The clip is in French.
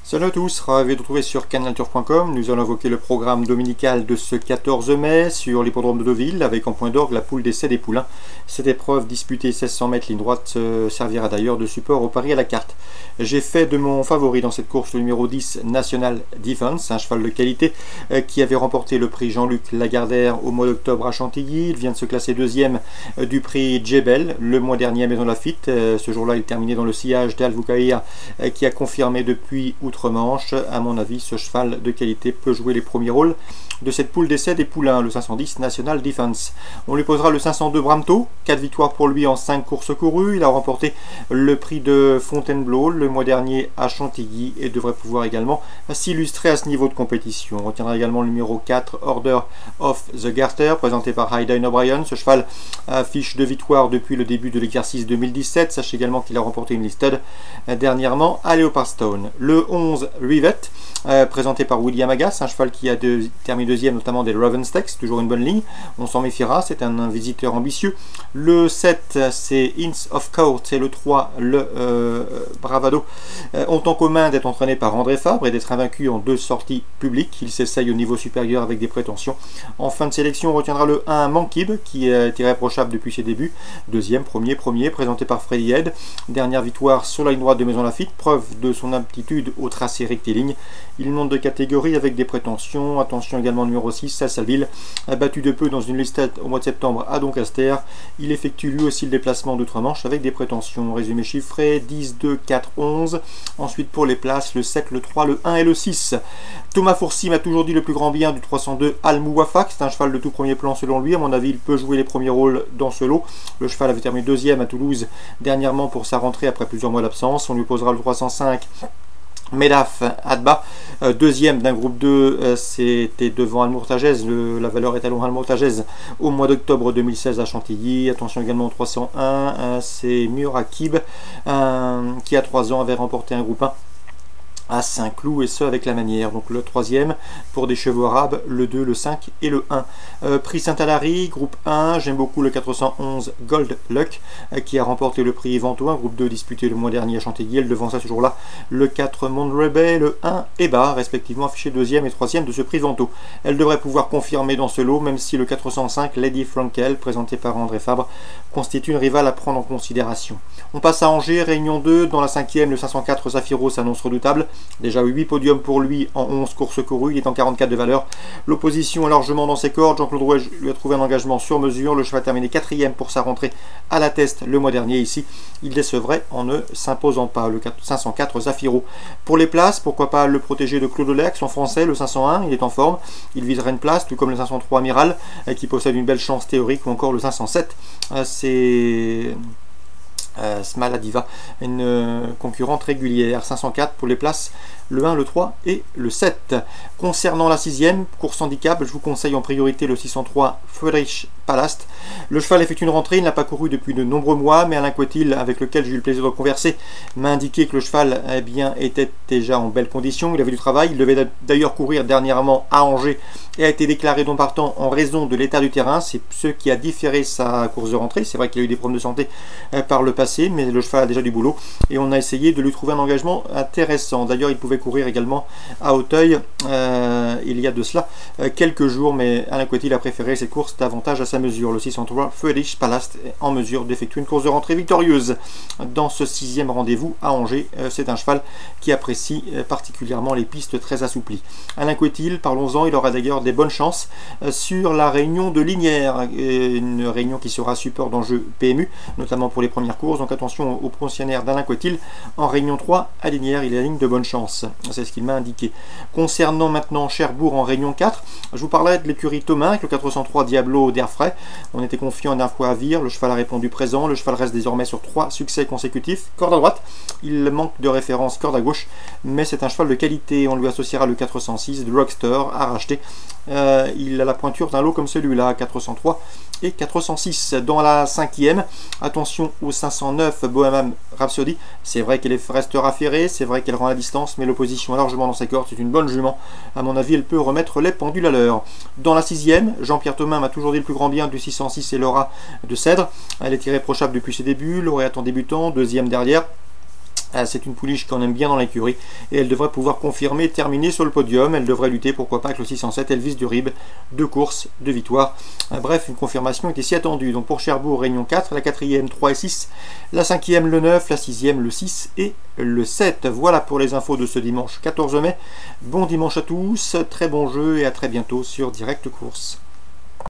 Salut à tous, ravi de vous retrouver sur canalturf.com. Nous allons évoquer le programme dominical de ce 14 mai sur l'hippodrome de Deauville avec en point d'orgue la poule d'essai des poulains. Cette épreuve disputée 1600 mètres ligne droite servira d'ailleurs de support au pari à la carte. J'ai fait de mon favori dans cette course le numéro 10 National Defense, un cheval de qualité qui avait remporté le prix Jean-Luc Lagardère au mois d'octobre à Chantilly. Il vient de se classer deuxième du prix Djebel le mois dernier à Maison Lafitte. Ce jour-là, il terminait dans le sillage d'Al Voukaïa qui a confirmé depuis outre-Manche. À mon avis, ce cheval de qualité peut jouer les premiers rôles de cette poule d'essai des poulains, le 510 National Defense. On lui posera le 502 Bramto, 4 victoires pour lui en 5 courses courues. Il a remporté le prix de Fontainebleau le mois dernier à Chantilly et devrait pouvoir également s'illustrer à ce niveau de compétition. On retiendra également le numéro 4 Order of the Garter, présenté par Hayden O'Brien. Ce cheval affiche 2 victoires depuis le début de l'exercice 2017. Sachez également qu'il a remporté une listed dernièrement à Leopardstown. Le 11 Rivet, présenté par William Agas, un cheval qui a terminé deuxième notamment des Raven Stakes, toujours une bonne ligne, on s'en méfiera, c'est un visiteur ambitieux. Le 7 c'est Inns of Court et le 3 le Bravado ont en commun d'être entraînés par André Fabre et d'être invaincus en 2 sorties publiques. Ils s'essayent au niveau supérieur avec des prétentions. En fin de sélection, on retiendra le 1 Mankib qui est irréprochable depuis ses débuts, deuxième, premier, présenté par Freddy Head, dernière victoire sur la ligne droite de Maison Lafitte, preuve de son aptitude au tracé rectiligne. Il monte de catégorie avec des prétentions. Attention également numéro 6, Salsalville, battu de peu dans une listette au mois de septembre à Doncaster. Il effectue lui aussi le déplacement d'outre-Manche avec des prétentions. Résumé chiffré, 10, 2, 4, 11. Ensuite pour les places, le 7, le 3, le 1 et le 6. Thomas Fourcy m'a toujours dit le plus grand bien du 302 Al Mouwafaq. C'est un cheval de tout premier plan selon lui. À mon avis, il peut jouer les premiers rôles dans ce lot. Le cheval avait terminé deuxième à Toulouse dernièrement pour sa rentrée après plusieurs mois d'absence. On lui posera le 305 Medaf Adba, deuxième d'un groupe 2, c'était devant Almourtagez, la valeur étalon Almourtagez au mois d'octobre 2016 à Chantilly. Attention également au 301, c'est Murakib qui à 3 ans avait remporté un groupe 1 à Saint-Cloud et ce avec la manière. Donc le 3e pour des chevaux arabes, le 2, le 5 et le 1. Prix Saint-Alary, groupe 1, j'aime beaucoup le 411 Gold Luck qui a remporté le prix Ventoux, groupe 2 disputé le mois dernier à Chantilly. Elle devança ce jour-là le 4 Monrebay, le 1 Eba, respectivement affiché 2e et 3e de ce prix Ventoux. Elle devrait pouvoir confirmer dans ce lot, même si le 405 Lady Frankel, présenté par André Fabre, constitue une rivale à prendre en considération. On passe à Angers, Réunion 2, dans la 5e, le 504 Zafiro s'annonce redoutable. Déjà 8 podiums pour lui en 11 courses courues, il est en 44 de valeur. L'opposition est largement dans ses cordes. Jean-Claude Rouet lui a trouvé un engagement sur mesure. Le cheval a terminé 4e pour sa rentrée à la Teste le mois dernier ici. Il décevrait en ne s'imposant pas, le 504 Zafiro. Pour les places, pourquoi pas le protégé de Claude Lex en français, le 501, il est en forme. Il viserait une place, tout comme le 503 Amiral, qui possède une belle chance théorique, ou encore le 507. C'est Smaladiva, une concurrente régulière. 504 pour les places, le 1, le 3 et le 7. Concernant la 6e, course handicap, je vous conseille en priorité le 603 Friedrich Palast. Le cheval effectue une rentrée, il n'a pas couru depuis de nombreux mois, mais Alain Coetil, avec lequel j'ai eu le plaisir de converser, m'a indiqué que le cheval était déjà en belle condition, il avait du travail, il devait d'ailleurs courir dernièrement à Angers et a été déclaré non partant en raison de l'état du terrain. C'est ce qui a différé sa course de rentrée. C'est vrai qu'il a eu des problèmes de santé par le passé, mais le cheval a déjà du boulot et on a essayé de lui trouver un engagement intéressant. D'ailleurs, il pouvait courir également à Auteuil il y a de cela quelques jours, mais Alain Coetil a préféré cette course davantage à sa mesure. Le 603 Friedrich Palast est en mesure d'effectuer une course de rentrée victorieuse dans ce 6e rendez-vous à Angers. C'est un cheval qui apprécie particulièrement les pistes très assouplies. Alain Coetil, parlons-en, il aura d'ailleurs des bonnes chances sur la réunion de Linière, une réunion qui sera support d'enjeux PMU, notamment pour les premières courses. Donc attention aux pensionnaires d'Alain Coetil en réunion 3 à Linière, il a la ligne de bonne chance. C'est ce qu'il m'a indiqué. Concernant maintenant Cherbourg en réunion 4, je vous parlais de l'écurie Thomas avec le 403 Diablo d'Airfray. On était confiant d'un fois à Vire, le cheval a répondu présent, le cheval reste désormais sur 3 succès consécutifs. Corde à droite, il manque de référence corde à gauche, mais c'est un cheval de qualité. On lui associera le 406 de Rockstar à racheter. Il a la pointure d'un lot comme celui-là, 403 et 406. Dans la 5e, attention au 509 Bohemian Rhapsody. C'est vrai qu'elle restera ferrée, c'est vrai qu'elle rend la distance, mais l'opposition est largement dans ses cordes. C'est une bonne jument. À mon avis, elle peut remettre les pendules à l'heure. Dans la 6e, Jean-Pierre Thomas m'a toujours dit le plus grand bien du 606 et Laura de Cèdre. Elle est irréprochable depuis ses débuts, lauréate en débutant, 2e derrière. C'est une pouliche qu'on aime bien dans l'écurie et elle devrait pouvoir confirmer, terminer sur le podium. Elle devrait lutter pourquoi pas avec le 607 Elvis du Rib, 2 courses, 2 victoires. Bref, une confirmation était si attendue. Donc pour Cherbourg, Réunion 4, la 4e 3 et 6, la 5e le 9, la 6e le 6 et le 7. Voilà pour les infos de ce dimanche 14 mai. Bon dimanche à tous, très bon jeu et à très bientôt sur Direct Course.